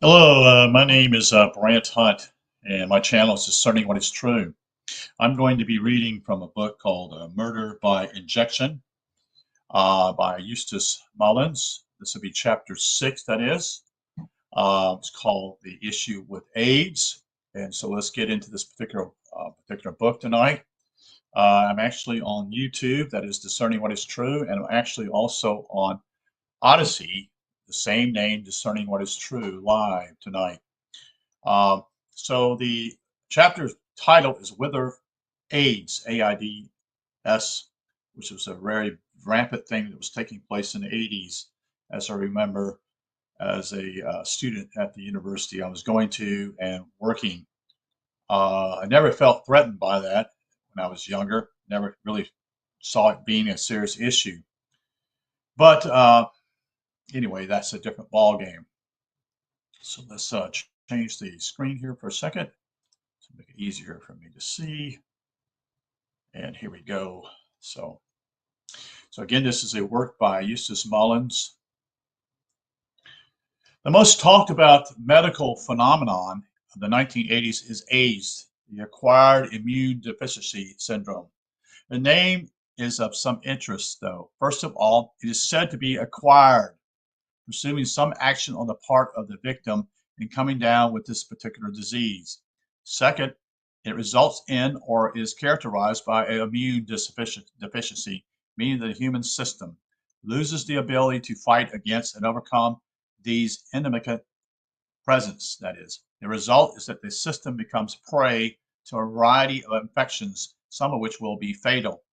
Hello, my name is Brant Hunt, and my channel is Discerning What is True. I'm going to be reading from a book called Murder by Injection by Eustace Mullins. This will be chapter 6, that is. It's called The Issue with AIDS. And so let's get into this particular book tonight. I'm actually on YouTube, that is Discerning What is True, and I'm actually also on Odyssey, the same name, Discerning What is True, live tonight. So the chapter title is Whether AIDS, AIDS, which was a very rampant thing that was taking place in the 80s, as I remember as a student at the university I was going to and working. I never felt threatened by that when I was younger, never really saw it being a serious issue. But anyway, that's a different ball game. So let's change the screen here for a second to make it easier for me to see. And here we go. So again, this is a work by Eustace Mullins. The most talked about medical phenomenon of the 1980s is AIDS, the acquired immune deficiency syndrome. The name is of some interest, though. First of all, it is said to be acquired, presuming some action on the part of the victim in coming down with this particular disease. Second, it results in or is characterized by an immune deficiency, meaning that the human system loses the ability to fight against and overcome these endemic presence, that is. The result is that the system becomes prey to a variety of infections, some of which will be fatal.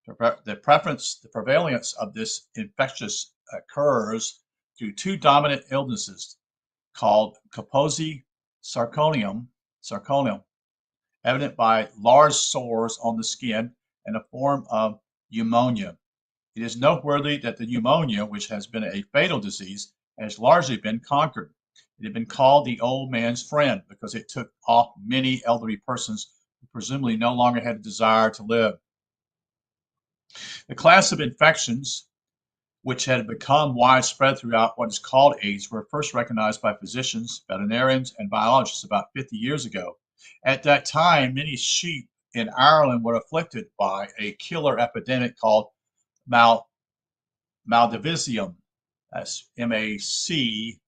The prevalence of this infectious occurs through two dominant illnesses called Kaposi sarconium, evident by large sores on the skin and a form of pneumonia. It is noteworthy that the pneumonia, which has been a fatal disease, has largely been conquered. It had been called the old man's friend because it took off many elderly persons who presumably no longer had a desire to live. The class of infections which had become widespread throughout what is called AIDS were first recognized by physicians, veterinarians, and biologists about 50 years ago. At that time, many sheep in Ireland were afflicted by a killer epidemic called Maldivisium. That's Macdivisma.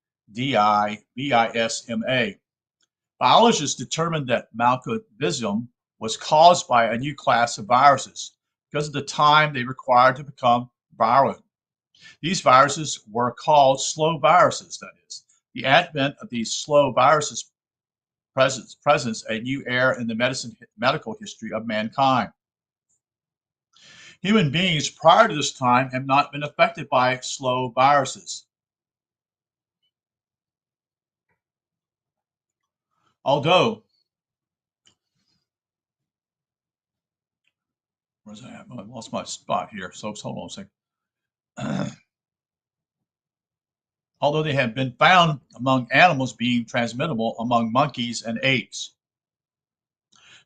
Biologists determined that Maldivisium was caused by a new class of viruses because of the time they required to become virulent. These viruses were called slow viruses, that is. The advent of these slow viruses presents a new era in the medical history of mankind. Human beings prior to this time have not been affected by slow viruses. Although, where's that? I lost my spot here, so hold on a second. Although they have been found among animals being transmittable among monkeys and apes.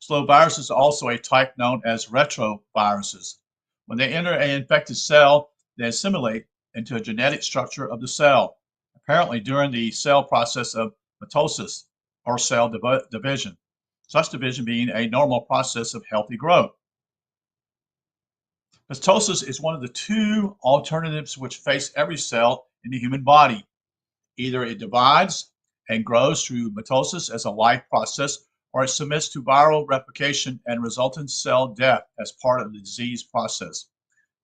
Slow viruses are also a type known as retroviruses. When they enter an infected cell, they assimilate into a genetic structure of the cell, apparently during the cell process of mitosis or cell division, such division being a normal process of healthy growth. Mitosis is one of the two alternatives which face every cell in the human body. Either it divides and grows through mitosis as a life process, or it submits to viral replication and resultant cell death as part of the disease process.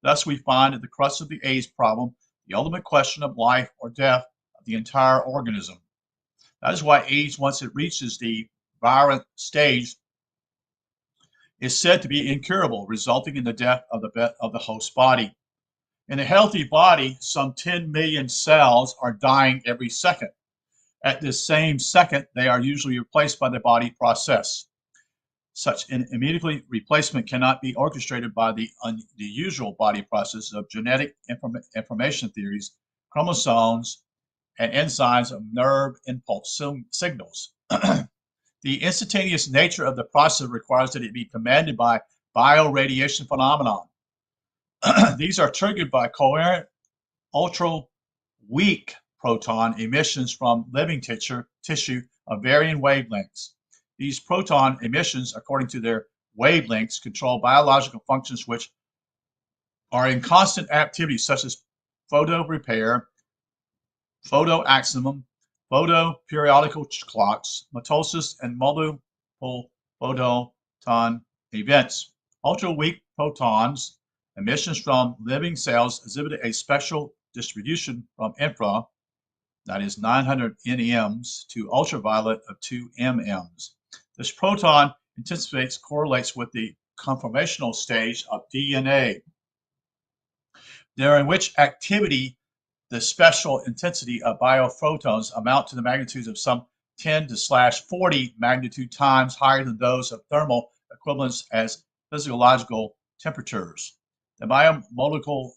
Thus, we find at the crux of the AIDS problem the ultimate question of life or death of the entire organism. That is why AIDS, once it reaches the virulent stage, is said to be incurable, resulting in the death of the host body. In a healthy body, some 10 million cells are dying every second. At this same second, they are usually replaced by the body process. Such an immediate replacement cannot be orchestrated by the usual body process of genetic information theories, chromosomes, and enzymes of nerve impulse signals. The instantaneous nature of the process requires that it be commanded by bioradiation phenomenon. These are triggered by coherent, ultra weak proton emissions from living tissue of varying wavelengths. These proton emissions, according to their wavelengths, control biological functions which are in constant activity, such as photo repair, photoaxism, photoperiodical clocks, mitosis, and multiple photon events. Ultra-weak photons emissions from living cells exhibit a special distribution from infra, that is 900 nms, to ultraviolet of 2 mms. This proton intensity correlates with the conformational stage of DNA, during which activity the special intensity of biophotons amount to the magnitudes of some 10 to 40 magnitude times higher than those of thermal equivalents as physiological temperatures. The biomolecule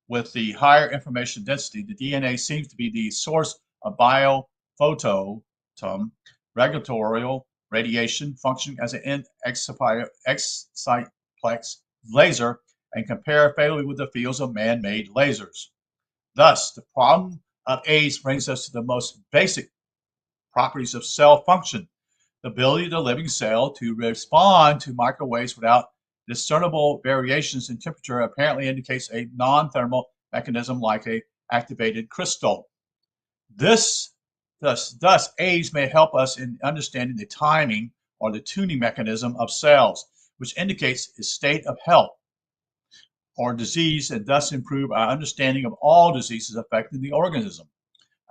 with the higher information density, the DNA seems to be the source of biophoton regulatory radiation functioning as an exciteplex laser and compare favorably with the fields of man-made lasers. Thus, the problem of AIDS brings us to the most basic properties of cell function. The ability of the living cell to respond to microwaves without discernible variations in temperature apparently indicates a non-thermal mechanism like an activated crystal. Thus, AIDS may help us in understanding the timing or the tuning mechanism of cells, which indicates its state of health or disease, and thus improve our understanding of all diseases affecting the organism.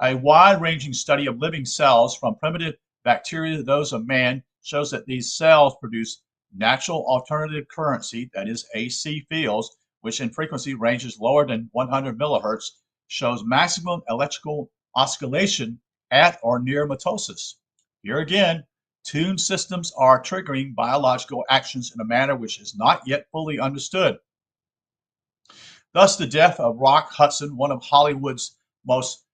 A wide-ranging study of living cells, from primitive bacteria to those of man, shows that these cells produce natural alternative currency, that is AC fields, which in frequency ranges lower than 100 millihertz, shows maximum electrical oscillation at or near mitosis. Here again, tuned systems are triggering biological actions in a manner which is not yet fully understood. Thus, the death of Rock Hudson, one of Hollywood's most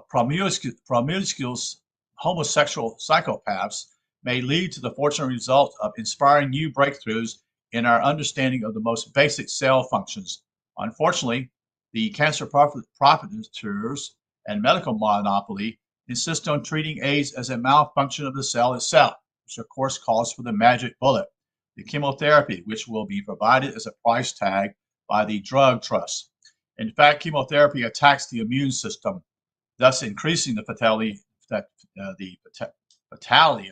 promiscuous homosexual psychopaths, may lead to the fortunate result of inspiring new breakthroughs in our understanding of the most basic cell functions. Unfortunately, the cancer profiteers and medical monopoly insist on treating AIDS as a malfunction of the cell itself, which of course calls for the magic bullet, the chemotherapy, which will be provided as a price tag by the drug trust. In fact, chemotherapy attacks the immune system, thus increasing the fatality, I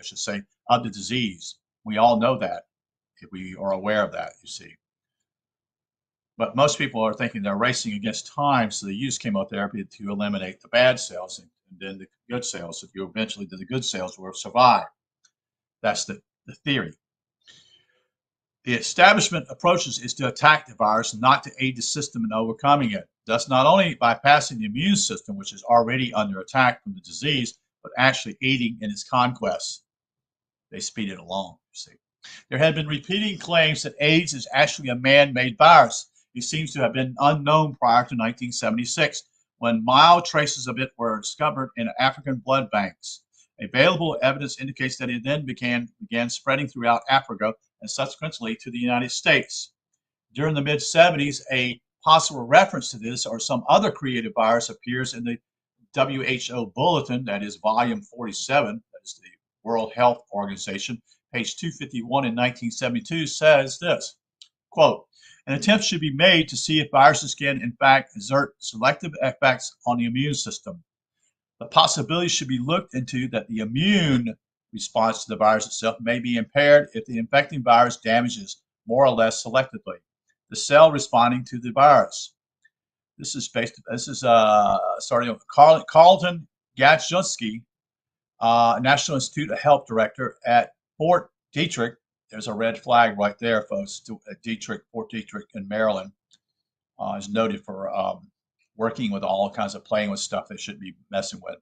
should say, of the disease. We all know that, if we are aware of that, you see. But most people are thinking they're racing against time, so they use chemotherapy to eliminate the bad cells, and then the good cells, so you eventually the good cells will survive. That's the theory. The establishment approaches is to attack the virus, not to aid the system in overcoming it. Thus, not only bypassing the immune system, which is already under attack from the disease, but actually aiding in its conquest. They speed it along, you see. There have been repeating claims that AIDS is actually a man-made virus. It seems to have been unknown prior to 1976, when mild traces of it were discovered in African blood banks. Available evidence indicates that it then began spreading throughout Africa and subsequently to the United States. During the mid-70s, a possible reference to this or some other created virus appears in the WHO Bulletin, that is volume 47, that is the World Health Organization, page 251 in 1972, says this, quote, an attempt should be made to see if viruses can in fact exert selective effects on the immune system. The possibility should be looked into that the immune response to the virus itself may be impaired if the infecting virus damages more or less selectively the cell responding to the virus. This is starting with Carlton Gajewski, National Institute of Health Director at Fort Detrick. There's a red flag right there, folks. Fort Detrick in Maryland is noted for working with all kinds of playing with stuff they shouldn't be messing with.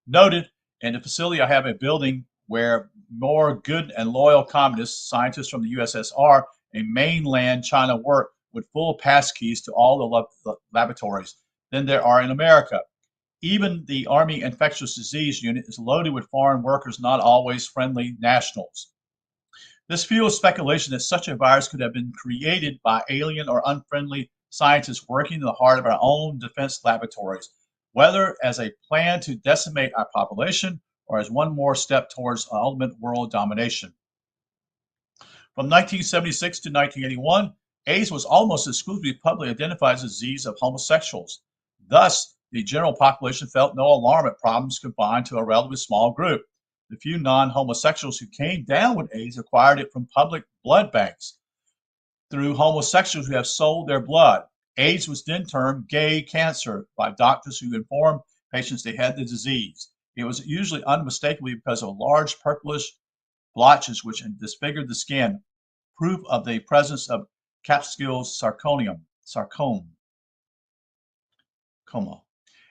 Noted, in the facility I have a building where more good and loyal communists, scientists from the USSR and mainland China work with full passkeys to all the laboratories than there are in America. Even the Army Infectious Disease Unit is loaded with foreign workers, not always friendly nationals. This fuels speculation that such a virus could have been created by alien or unfriendly scientists working in the heart of our own defense laboratories, whether as a plan to decimate our population or as one more step towards ultimate world domination. From 1976 to 1981, AIDS was almost exclusively publicly identified as a disease of homosexuals. Thus, the general population felt no alarm at problems confined to a relatively small group. The few non-homosexuals who came down with AIDS acquired it from public blood banks through homosexuals who have sold their blood. AIDS was then termed gay cancer by doctors who informed patients they had the disease. It was usually unmistakably because of large purplish blotches which disfigured the skin, proof of the presence of capsule sarcoma.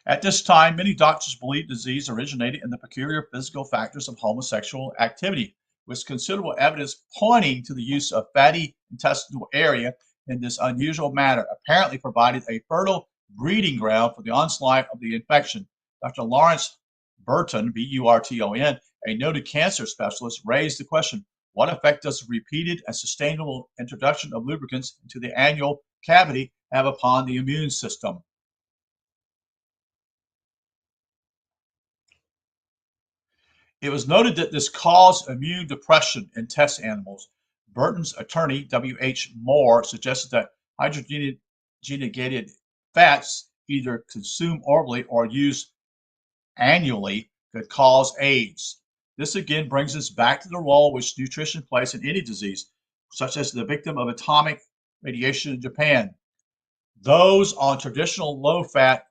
At this time, many doctors believed the disease originated in the peculiar physical factors of homosexual activity, with considerable evidence pointing to the use of fatty intestinal area in this unusual manner, apparently provided a fertile breeding ground for the onslaught of the infection. Dr. Lawrence Burton, B-U-R-T-O-N, a noted cancer specialist, raised the question, what effect does the repeated and sustainable introduction of lubricants into the anal cavity have upon the immune system? It was noted that this caused immune depression in test animals. Burton's attorney, W.H. Moore, suggested that hydrogenated fats, either consumed orally or used annually, could cause AIDS. This again brings us back to the role which nutrition plays in any disease, such as the victim of atomic radiation in Japan. Those on traditional low-fat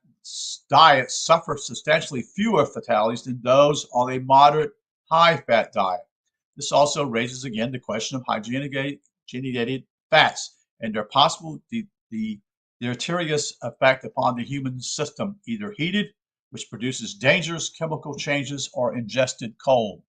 diets suffer substantially fewer fatalities than those on a moderate high-fat diet. This also raises again the question of hydrogenated fats and their possible deleterious effect upon the human system, either heated, which produces dangerous chemical changes, or ingested cold.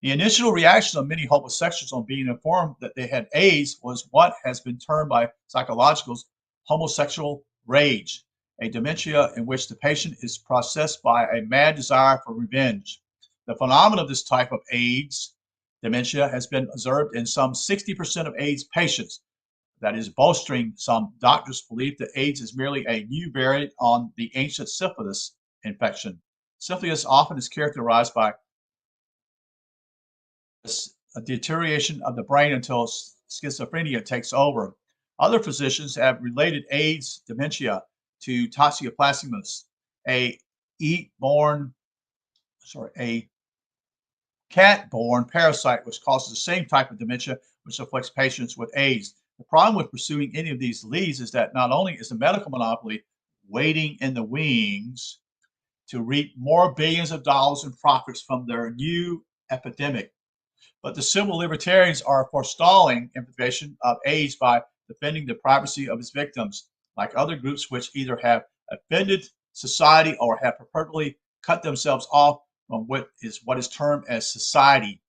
The initial reaction of many homosexuals on being informed that they had AIDS was what has been termed by psychologists homosexual rage, a dementia in which the patient is possessed by a mad desire for revenge. The phenomenon of this type of AIDS dementia has been observed in some 60% of AIDS patients. That is bolstering some doctors' belief that AIDS is merely a new variant on the ancient syphilis infection. Syphilis often is characterized by a deterioration of the brain until schizophrenia takes over. Other physicians have related AIDS dementia to toxoplasmosis, a cat-borne parasite which causes the same type of dementia which afflicts patients with AIDS. The problem with pursuing any of these leads is that not only is the medical monopoly waiting in the wings to reap more billions of dollars in profits from their new epidemic, but the civil libertarians are forestalling information of AIDS by defending the privacy of its victims, like other groups which either have offended society or have purportedly cut themselves off from what is termed as society.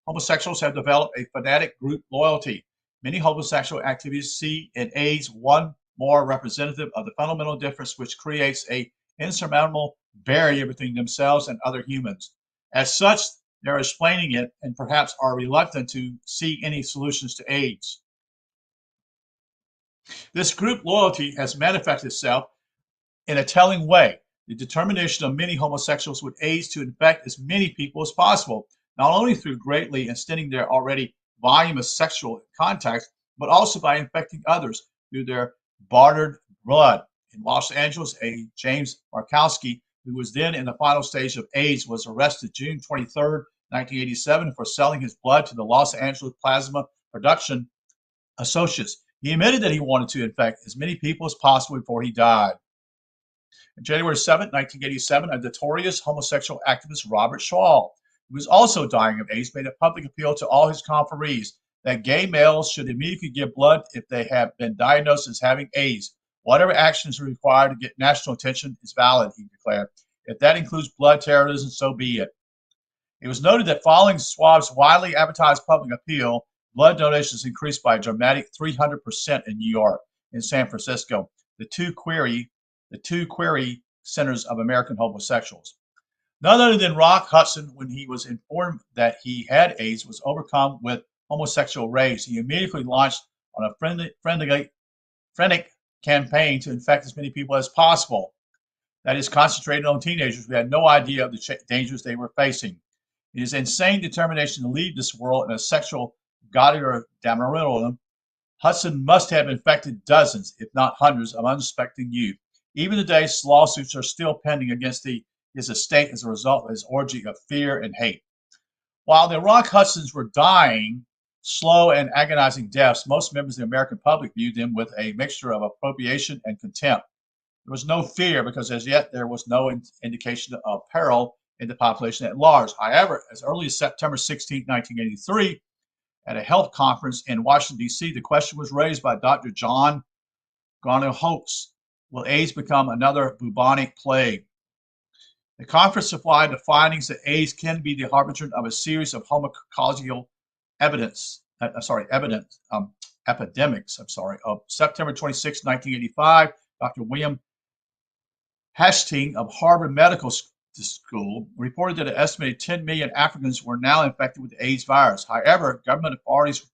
Homosexuals have developed a fanatic group loyalty. Many homosexual activists see in AIDS one more representative of the fundamental difference which creates an insurmountable barrier between themselves and other humans. As such, they're explaining it and perhaps are reluctant to see any solutions to AIDS. This group loyalty has manifested itself in a telling way. The determination of many homosexuals with AIDS to infect as many people as possible, not only through greatly extending their already volume of sexual contacts, but also by infecting others through their bartered blood. In Los Angeles, a James Markowski, who was then in the final stage of AIDS, was arrested June 23, 1987, for selling his blood to the Los Angeles Plasma Production Associates. He admitted that he wanted to infect as many people as possible before he died. On January 7, 1987, a notorious homosexual activist, Robert Schwall, who was also dying of AIDS, made a public appeal to all his confreres that gay males should immediately give blood if they have been diagnosed as having AIDS. Whatever actions are required to get national attention is valid, he declared. If that includes blood terrorism, so be it. It was noted that following Schwab's widely advertised public appeal, blood donations increased by a dramatic 300% in New York and San Francisco, the two query centers of American homosexuals. None other than Rock Hudson, when he was informed that he had AIDS, was overcome with homosexual rage. He immediately launched on a frantic campaign to infect as many people as possible. That is concentrated on teenagers who had no idea of the dangers they were facing. It is insane determination to leave this world in a sexual gonorrhea. Hudson must have infected dozens, if not hundreds, of unsuspecting youth. Even today, lawsuits are still pending against his estate as a result of his orgy of fear and hate. While the Rock Hudsons were dying slow and agonizing deaths, most members of the American public viewed them with a mixture of approbation and contempt. There was no fear because as yet there was no indication of peril in the population at large. However, as early as September 16, 1983, at a health conference in Washington, D.C., the question was raised by Dr. John Garner-Holtz: will AIDS become another bubonic plague? The conference supplied the findings that AIDS can be the harbinger of a series of pharmacological epidemics. Of September 26, 1985, Dr. William Hastings of Harvard Medical School reported that an estimated 10 million Africans were now infected with the AIDS virus. However, government authorities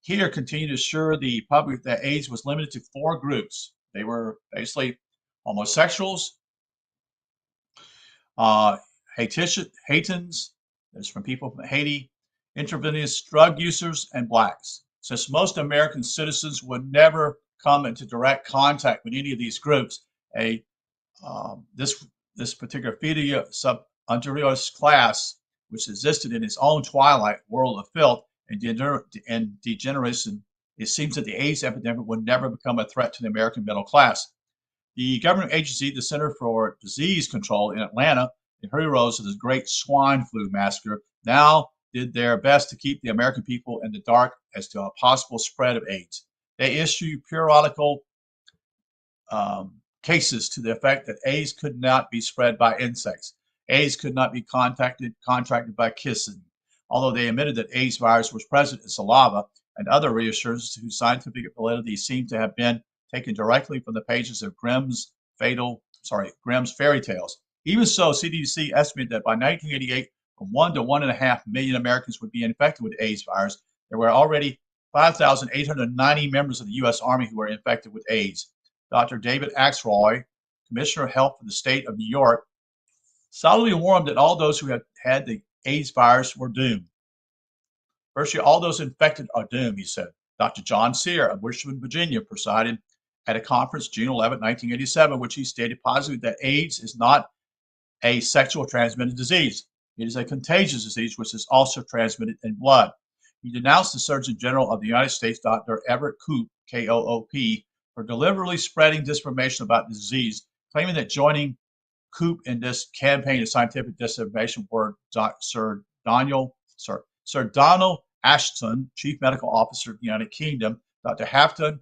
here continue to assure the public that AIDS was limited to 4 groups. They were basically homosexuals, Haitians, there's from people from Haiti, intravenous drug users, and blacks. Since most American citizens would never come into direct contact with any of these groups, this particular Fidia Subunteriores class, which existed in its own twilight world of filth and degeneration, it seems that the AIDS epidemic would never become a threat to the American middle class. The government agency, the Center for Disease Control in Atlanta, the heroes of the Great Swine Flu Massacre, now did their best to keep the American people in the dark as to a possible spread of AIDS. They issued periodical cases to the effect that AIDS could not be spread by insects. AIDS could not be contracted by kissing, although they admitted that AIDS virus was present in saliva, and other reassurances whose scientific validity seemed to have been taken directly from the pages of Grimm's fairy tales. Even so, CDC estimated that by 1988, from 1 to 1.5 million Americans would be infected with the AIDS virus. There were already 5,890 members of the U.S. Army who were infected with AIDS. Dr. David Axelrod, Commissioner of Health for the state of New York, solidly warned that all those who had had the AIDS virus were doomed. Virtually all those infected are doomed, he said. Dr. John Sear of Richmond, Virginia, presided at a conference June 11, 1987, which he stated positively that AIDS is not a sexual transmitted disease. It is a contagious disease which is also transmitted in blood. He denounced the Surgeon General of the United States, Dr. Everett Koop, K-O-O-P, for deliberately spreading disinformation about the disease, claiming that joining Koop in this campaign of scientific disinformation were Sir Donald Ashton, Chief Medical Officer of the United Kingdom, Dr. Hafton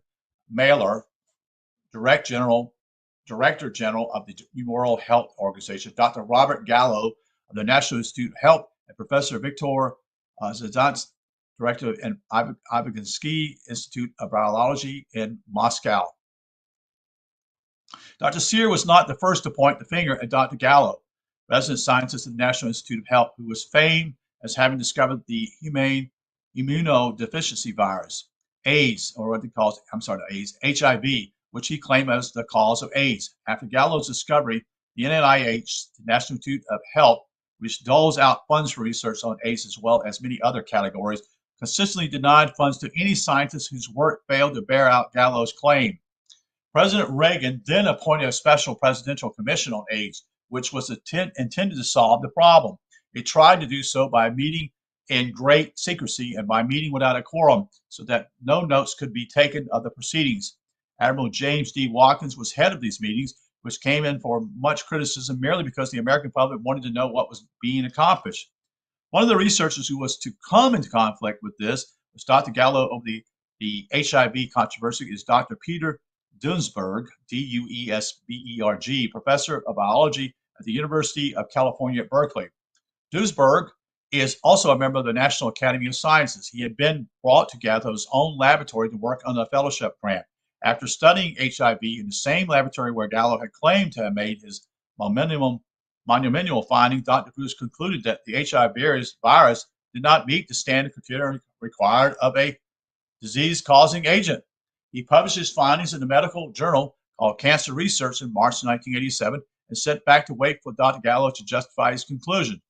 Mailer, Director General of the World Health Organization, Dr. Robert Gallo of the National Institute of Health, and Professor Viktor Zaydansk, Director of the Ivansky Institute of Biology in Moscow. Dr. Sear was not the first to point the finger at Dr. Gallo, resident scientist at the National Institute of Health, who was famed as having discovered the human immunodeficiency virus, AIDS, or what he calls, AIDS, HIV, which he claimed as the cause of AIDS. After Gallo's discovery, the NIH, the National Institute of Health, which doles out funds for research on AIDS as well as many other categories, consistently denied funds to any scientist whose work failed to bear out Gallo's claim. President Reagan then appointed a special presidential commission on AIDS, which was intended to solve the problem. It tried to do so by meeting in great secrecy and by meeting without a quorum so that no notes could be taken of the proceedings. Admiral James D. Watkins was head of these meetings, which came in for much criticism merely because the American public wanted to know what was being accomplished. One of the researchers who was to come into conflict with this was Dr. Gallo of the HIV controversy is Dr. Peter Duesberg, D-U-E-S-B-E-R-G, professor of biology at the University of California at Berkeley. Duesberg is also a member of the National Academy of Sciences. He had been brought to Gallo's own laboratory to work on a fellowship grant. After studying HIV in the same laboratory where Gallo had claimed to have made his monumental finding, Dr. Bruce concluded that the HIV virus did not meet the standard criteria required of a disease-causing agent. He published his findings in the medical journal called Cancer Research in March 1987 and sent back to wait for Dr. Gallo to justify his conclusion.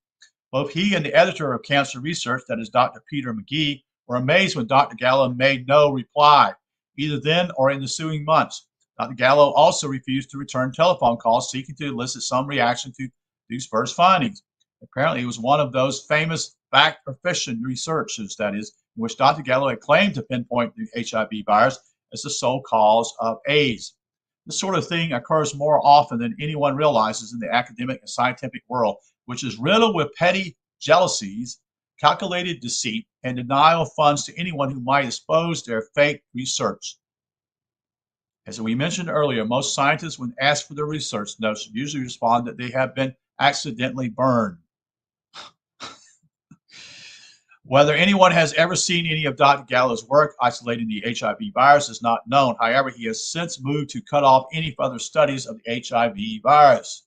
Both he and the editor of Cancer Research, that is Dr. Peter McGee, were amazed when Dr. Gallo made no reply, either then or in the ensuing months. Dr. Gallo also refused to return telephone calls seeking to elicit some reaction to Duesberg's findings. Apparently, it was one of those famous fact or fiction researches, that is, in which Dr. Gallo had claimed to pinpoint the HIV virus as the sole cause of AIDS. This sort of thing occurs more often than anyone realizes in the academic and scientific world, which is riddled with petty jealousies, calculated deceit, and denial of funds to anyone who might expose their fake research. As we mentioned earlier, most scientists, when asked for their research notes, usually respond that they have been accidentally burned. Whether anyone has ever seen any of Dr. Gallo's work isolating the HIV virus is not known. However, he has since moved to cut off any further studies of the HIV virus.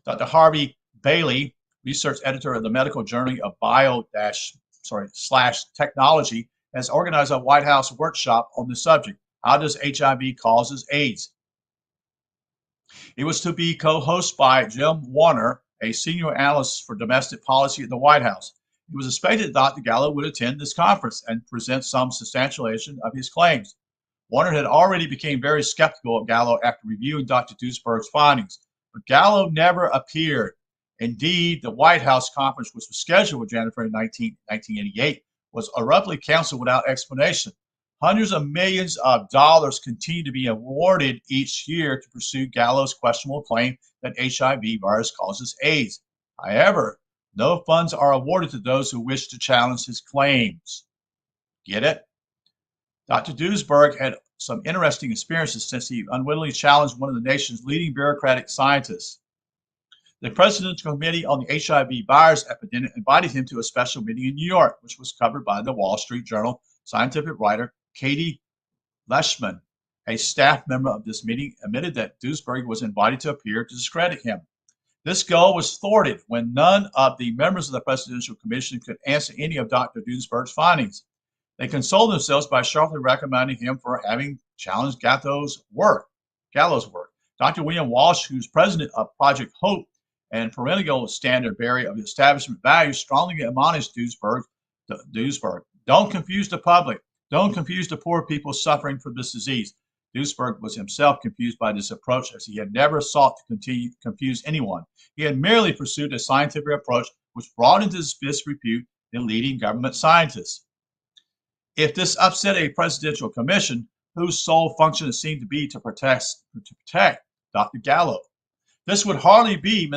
Dr. Harvey Bailey, research editor of the medical journal of Bio-Technology, has organized a White House workshop on the subject. How does HIV causes AIDS? It was to be co-hosted by Jim Warner, a senior analyst for domestic policy at the White House. It was expected that Dr. Gallo would attend this conference and present some substantiation of his claims. Warner had already become very skeptical of Gallo after reviewing Dr. Duesberg's findings, but Gallo never appeared. Indeed, the White House conference, which was scheduled for January 1988, was abruptly canceled without explanation. Hundreds of millions of dollars continue to be awarded each year to pursue Gallo's questionable claim that HIV virus causes AIDS. However, no funds are awarded to those who wish to challenge his claims. Get it? Dr. Duesberg had some interesting experiences since he unwittingly challenged one of the nation's leading bureaucratic scientists. The Presidential Committee on the HIV virus epidemic invited him to a special meeting in New York, which was covered by the Wall Street Journal scientific writer Katie Leishman. A staff member of this meeting admitted that Duesberg was invited to appear to discredit him. This goal was thwarted when none of the members of the Presidential Commission could answer any of Dr. Duesberg's findings. They consoled themselves by sharply recommending him for having challenged Gallo's work. Dr. William Walsh, who's president of Project Hope and perennial standard bearer of establishment values, strongly admonished Duesberg, don't confuse the public. Don't confuse the poor people suffering from this disease. Duesberg was himself confused by this approach, as he had never sought to confuse anyone. He had merely pursued a scientific approach which brought into disrepute the leading government scientists. If this upset a presidential commission, whose sole function it seemed to be to protect Dr. Gallo, this would hardly be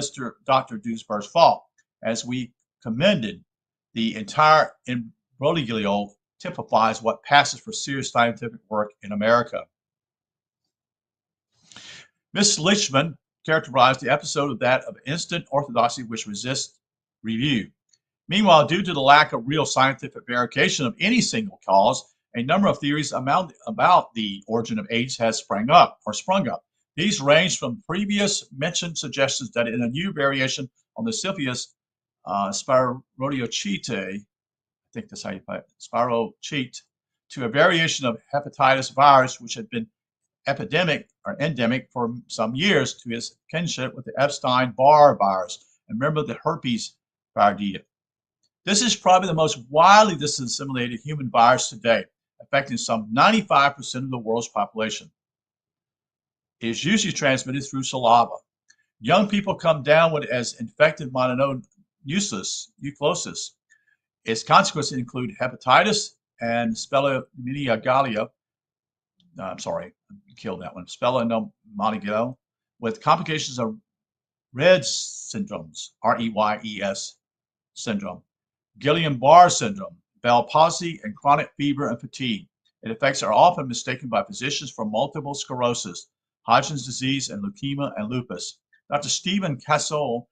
Dr. Duesberg's fault, as we commended the entire imbroglio typifies what passes for serious scientific work in America. Ms. Leishman characterized the episode of that of instant orthodoxy which resists review. Meanwhile, due to the lack of real scientific verification of any single cause, a number of theories about the origin of AIDS has sprung up. These range from previous mentioned suggestions that in a new variation on the Syphilis spirocheete, I think that's how you put it, spirochete, to a variation of hepatitis virus which had been epidemic or endemic for some years to its kinship with the Epstein-Barr virus. And remember the herpes virus. This is probably the most widely disseminated human virus today, affecting some 95% of the world's population. It is usually transmitted through saliva. Young people come down with it as infected mononucleosis. Its consequences include hepatitis and splenomegalia. Splenomegalia, with complications of Reyes syndromes, R-E-Y-E-S syndrome, Guillain-Barré syndrome, Bell palsy, and chronic fever and fatigue. Its effects are often mistaken by physicians for multiple sclerosis, Hodgkin's disease, and leukemia and lupus. Dr. Stephen Castle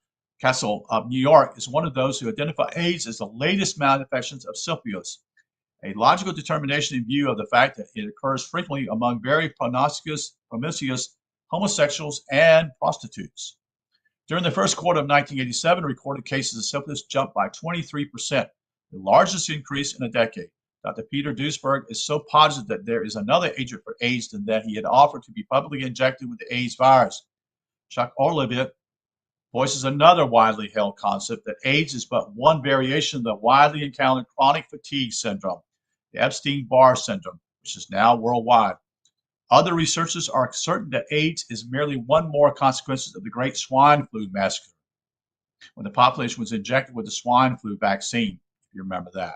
of New York is one of those who identify AIDS as the latest manifestations of syphilis, a logical determination in view of the fact that it occurs frequently among very promiscuous homosexuals and prostitutes. During the first quarter of 1987, recorded cases of syphilis jumped by 23%, the largest increase in a decade. Dr. Peter Duesberg is so positive that there is another agent for AIDS than that he had offered to be publicly injected with the AIDS virus. Chuck Orlovitz voices another widely held concept that AIDS is but one variation of the widely encountered chronic fatigue syndrome, the Epstein-Barr syndrome, which is now worldwide. Other researchers are certain that AIDS is merely one more consequence of the Great Swine Flu Massacre, when the population was injected with the swine flu vaccine, if you remember that.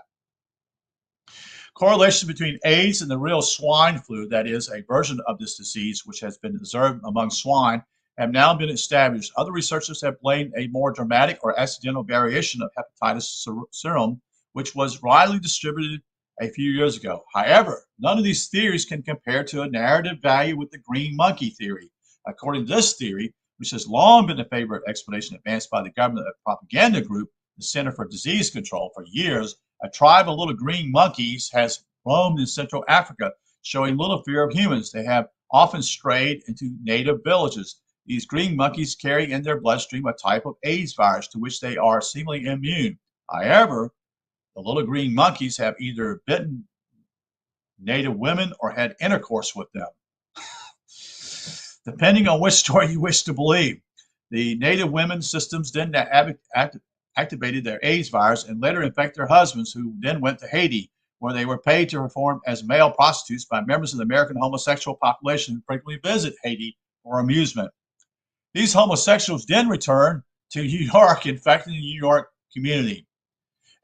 Correlations between AIDS and the real swine flu, that is, a version of this disease which has been observed among swine, have now been established. Other researchers have blamed a more dramatic or accidental variation of hepatitis serum, which was widely distributed a few years ago. However, none of these theories can compare to a narrative value with the green monkey theory. According to this theory, which has long been a favorite explanation advanced by the government propaganda group, the Center for Disease Control, for years, a tribe of little green monkeys has roamed in Central Africa, showing little fear of humans. They have often strayed into native villages. These green monkeys carry in their bloodstream a type of AIDS virus to which they are seemingly immune. However, the little green monkeys have either bitten native women or had intercourse with them. Depending on which story you wish to believe, the native women's systems then activated their AIDS virus and later infected their husbands, who then went to Haiti, where they were paid to perform as male prostitutes by members of the American homosexual population who frequently visit Haiti for amusement. These homosexuals then returned to New York, infecting the New York community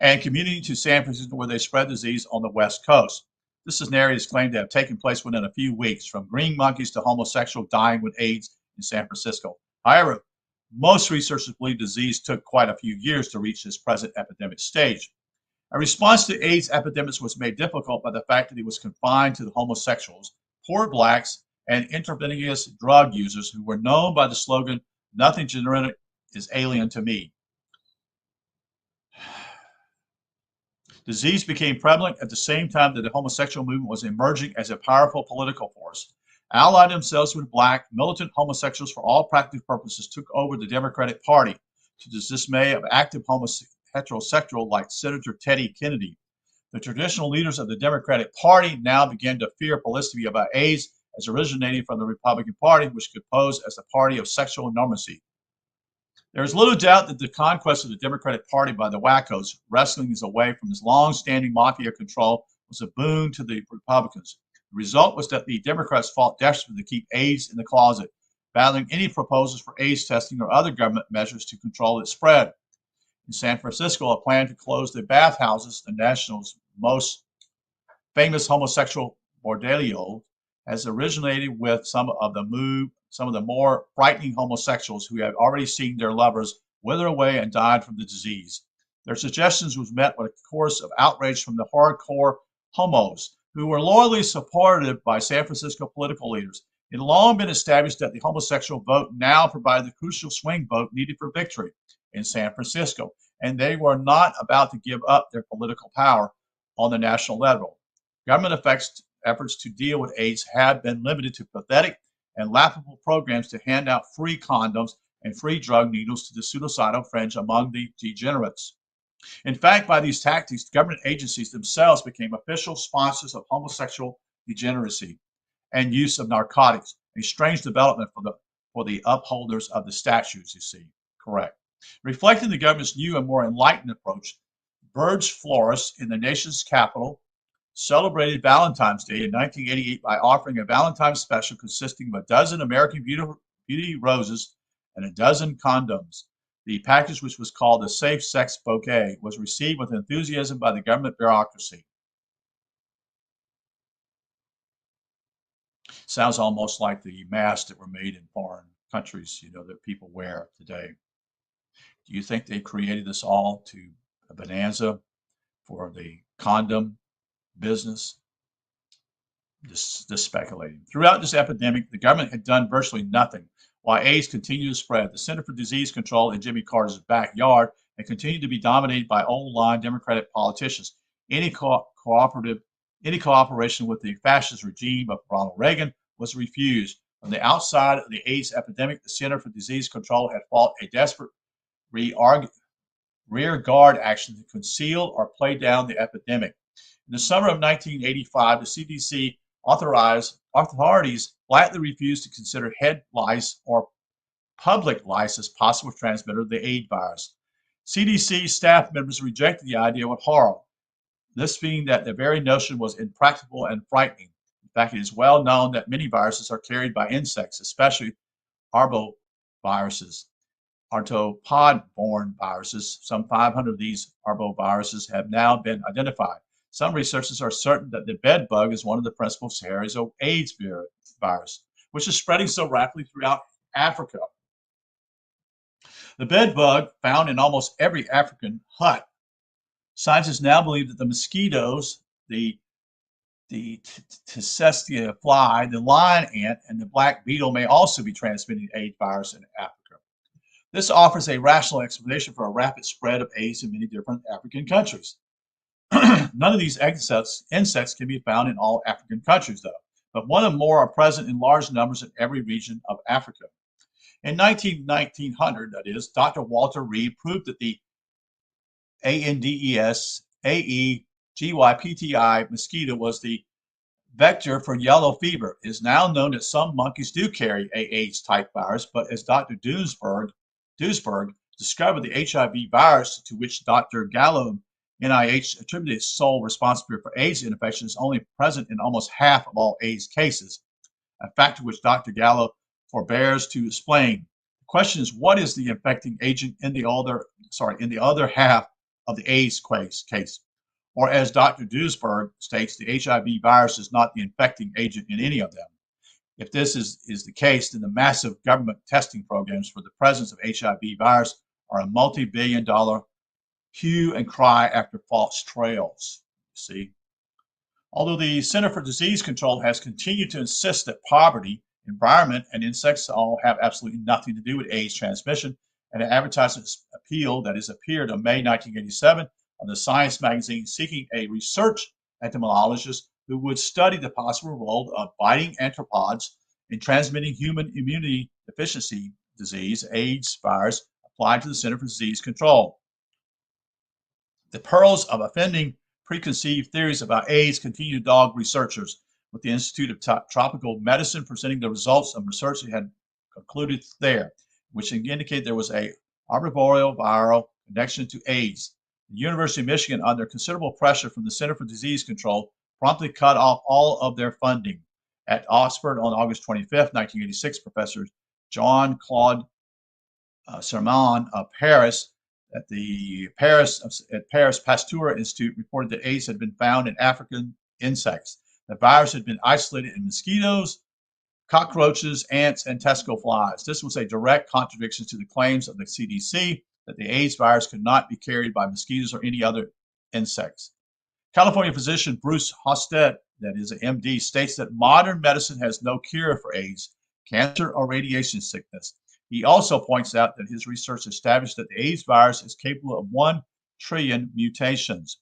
and community to San Francisco, where they spread disease on the West Coast. This scenario is claimed to have taken place within a few weeks, from green monkeys to homosexuals dying with AIDS in San Francisco. However, most researchers believe the disease took quite a few years to reach its present epidemic stage. A response to AIDS epidemics was made difficult by the fact that it was confined to the homosexuals, poor blacks, and intravenous drug users who were known by the slogan, "Nothing genetic is alien to me." Disease became prevalent at the same time that the homosexual movement was emerging as a powerful political force. Allied themselves with black, militant homosexuals for all practical purposes took over the Democratic Party, to the dismay of active heterosexuals like Senator Teddy Kennedy. The traditional leaders of the Democratic Party now began to fear publicity about AIDS as originating from the Republican Party, which could pose as the party of sexual normacy. There is little doubt that the conquest of the Democratic Party by the wackos, wresting us away from its long-standing mafia control, was a boon to the Republicans. The result was that the Democrats fought desperately to keep AIDS in the closet, battling any proposals for AIDS testing or other government measures to control its spread. In San Francisco, a plan to close the bathhouses, the nation's most famous homosexual bordello, has originated with some of the more frightening homosexuals who had already seen their lovers wither away and died from the disease. Their suggestions was met with a chorus of outrage from the hardcore homos, who were loyally supported by San Francisco political leaders. It had long been established that the homosexual vote now provided the crucial swing vote needed for victory in San Francisco, and they were not about to give up their political power on the national level. Government efforts to deal with AIDS have been limited to pathetic and laughable programs to hand out free condoms and free drug needles to the suicidal fringe among the degenerates. In fact, by these tactics, government agencies themselves became official sponsors of homosexual degeneracy and use of narcotics, a strange development for the upholders of the statutes, you see. Correct. Reflecting the government's new and more enlightened approach, Burge florists in the nation's capital celebrated Valentine's Day in 1988 by offering a Valentine's special consisting of a dozen American Beauty roses and a dozen condoms. The package, which was called the Safe Sex Bouquet, was received with enthusiasm by the government bureaucracy. Sounds almost like the masks that were made in foreign countries, that people wear today. Do you think they created this all to a bonanza for the condom business? Just speculating. Throughout this epidemic, the government had done virtually nothing. While AIDS continued to spread, the Center for Disease Control in Jimmy Carter's backyard had continued to be dominated by old-line Democratic politicians. Any cooperation with the fascist regime of Ronald Reagan was refused. On the outside of the AIDS epidemic, the Center for Disease Control had fought a desperate rear guard action to conceal or play down the epidemic. In the summer of 1985, the CDC authorities flatly refused to consider head lice or public lice as possible transmitter of the AIDS virus. CDC staff members rejected the idea with horror, this being that the very notion was impractical and frightening. In fact, it is well known that many viruses are carried by insects, especially arboviruses, arthropod-borne viruses. Some 500 of these arboviruses have now been identified. Some researchers are certain that the bed bug is one of the principal carriers of AIDS virus, which is spreading so rapidly throughout Africa. The bed bug, found in almost every African hut, scientists now believe that the mosquitoes, the Tsetseflia fly, the lion ant, and the black beetle may also be transmitting AIDS virus in Africa. This offers a rational explanation for a rapid spread of AIDS in many different African countries. None of these insects can be found in all African countries, though, but one or more are present in large numbers in every region of Africa. In 1900, that is, Dr. Walter Reed proved that the Andes aegypti mosquito was the vector for yellow fever. It is now known that some monkeys do carry a AIDS-type virus, but as Dr. Duisberg discovered the HIV virus, to which Dr. Gallo, NIH, attributed its sole responsibility for AIDS infection, is only present in almost half of all AIDS cases, a factor which Dr. Gallo forbears to explain. The question is, what is the infecting agent in the other half of the AIDS case? Or as Dr. Duisberg states, the HIV virus is not the infecting agent in any of them. If this is the case, then the massive government testing programs for the presence of HIV virus are a multi-billion-dollar hue and cry after false trails. See? Although the Center for Disease Control has continued to insist that poverty, environment, and insects all have absolutely nothing to do with AIDS transmission, and an advertisement appeal that has appeared in May 1987 on the Science magazine seeking a research entomologist who would study the possible role of biting arthropods in transmitting human immunity deficiency disease, AIDS virus, applied to the Center for Disease Control. The pearls of offending preconceived theories about AIDS continue to dog researchers, with the Institute of Tropical Medicine presenting the results of research it had concluded there, which indicated there was a arboreal viral connection to AIDS. The University of Michigan, under considerable pressure from the Center for Disease Control, promptly cut off all of their funding. At Oxford on August 25, 1986, Professor Jean-Claude Sermon of Paris at Paris Pasteur Institute reported that AIDS had been found in African insects. The virus had been isolated in mosquitoes, cockroaches, ants, and Tesco flies. This was a direct contradiction to the claims of the CDC that the AIDS virus could not be carried by mosquitoes or any other insects. California physician Bruce Hosted, that is an MD, states that modern medicine has no cure for AIDS, cancer, or radiation sickness. He also points out that his research established that the AIDS virus is capable of 1 trillion mutations.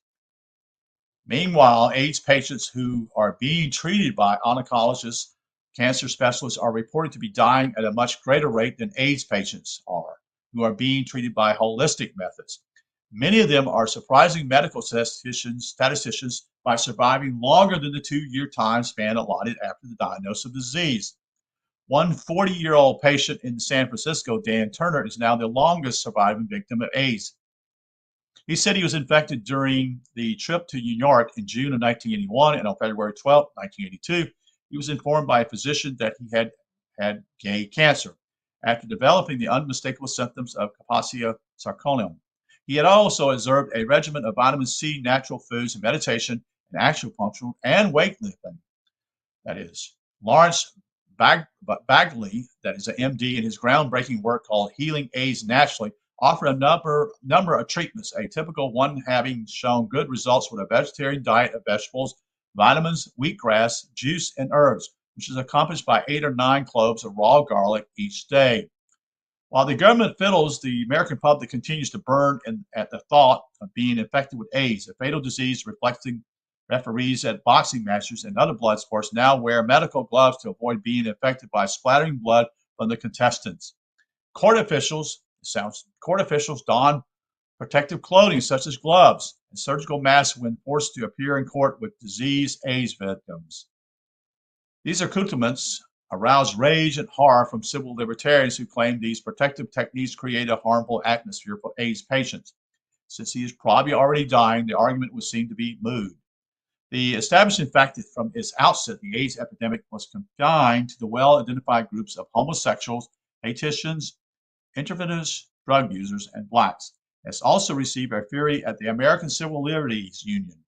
Meanwhile, AIDS patients who are being treated by oncologists, cancer specialists, are reported to be dying at a much greater rate than AIDS patients are, who are being treated by holistic methods. Many of them are surprising medical statisticians by surviving longer than the 2-year time span allotted after the diagnosis of the disease. One 40-year-old patient in San Francisco, Dan Turner, is now the longest surviving victim of AIDS. He said he was infected during the trip to New York in June of 1981, and on February 12, 1982, he was informed by a physician that he had gay cancer after developing the unmistakable symptoms of Kaposia sarcoidosis. He had also observed a regimen of vitamin C, natural foods, and meditation, and acupuncture, and weightlifting. That is, Lawrence Bagley, that is an MD, in his groundbreaking work called Healing AIDS Naturally, offered a number of treatments, a typical one having shown good results with a vegetarian diet of vegetables, vitamins, wheatgrass, juice, and herbs, which is accomplished by 8 or 9 cloves of raw garlic each day. While the government fiddles, the American public continues to burn at the thought of being infected with AIDS, a fatal disease reflecting referees at boxing matches and other blood sports now wear medical gloves to avoid being infected by splattering blood from the contestants. Court officials don protective clothing such as gloves and surgical masks when forced to appear in court with diseased AIDS victims. These accoutrements aroused rage and horror from civil libertarians who claimed these protective techniques create a harmful atmosphere for AIDS patients. Since he is probably already dying, the argument would seem to be moot. The establishment fact that from its outset, the AIDS epidemic was confined to the well-identified groups of homosexuals, haitians, intravenous drug users, and blacks has also received a fury at the American Civil Liberties Union,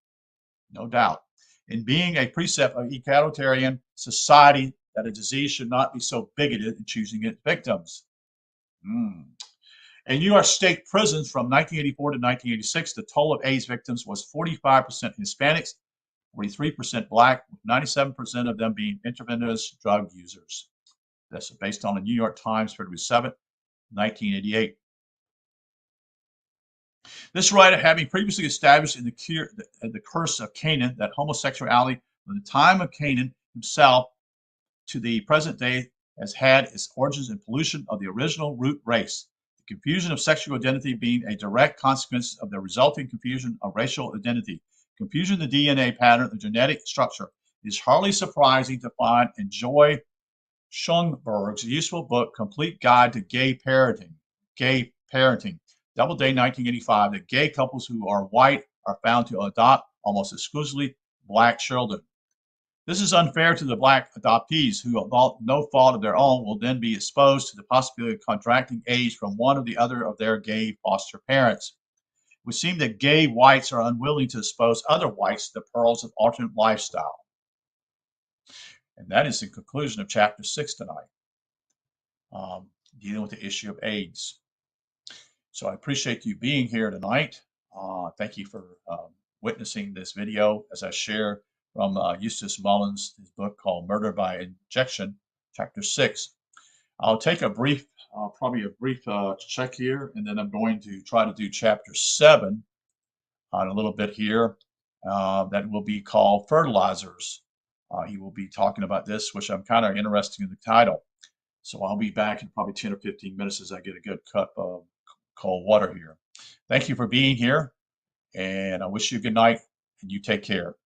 no doubt, in being a precept of egalitarian society that a disease should not be so bigoted in choosing its victims. In New York State prisons from 1984 to 1986, the total of AIDS victims was 45% Hispanics, 43% Black, with 97% of them being intravenous drug users. That's based on the New York Times, February 7, 1988. This writer, having previously established in the Curse of Canaan that homosexuality from the time of Canaan himself to the present day has had its origins in pollution of the original root race, the confusion of sexual identity being a direct consequence of the resulting confusion of racial identity. Confusion of the DNA pattern, the genetic structure. It is hardly surprising to find in Joy Schonberg's useful book, Complete Guide to Gay Parenting, Doubleday 1985, that gay couples who are white are found to adopt almost exclusively black children. This is unfair to the black adoptees who, without no fault of their own, will then be exposed to the possibility of contracting AIDS from one or the other of their gay foster parents. It would seem that gay whites are unwilling to expose other whites to the perils of alternate lifestyle. And that is the conclusion of chapter 6 tonight, dealing with the issue of AIDS. So I appreciate you being here tonight. Thank you for witnessing this video as I share from Eustace Mullins' his book called Murder by Injection, chapter 6. I'll take a brief, probably a brief check here, and then I'm going to try to do chapter 7 on a little bit here. That will be called Fertilizers. He will be talking about this, which I'm kind of interested in the title. So I'll be back in probably 10 or 15 minutes as I get a good cup of cold water here. Thank you for being here, and I wish you a good night, and you take care.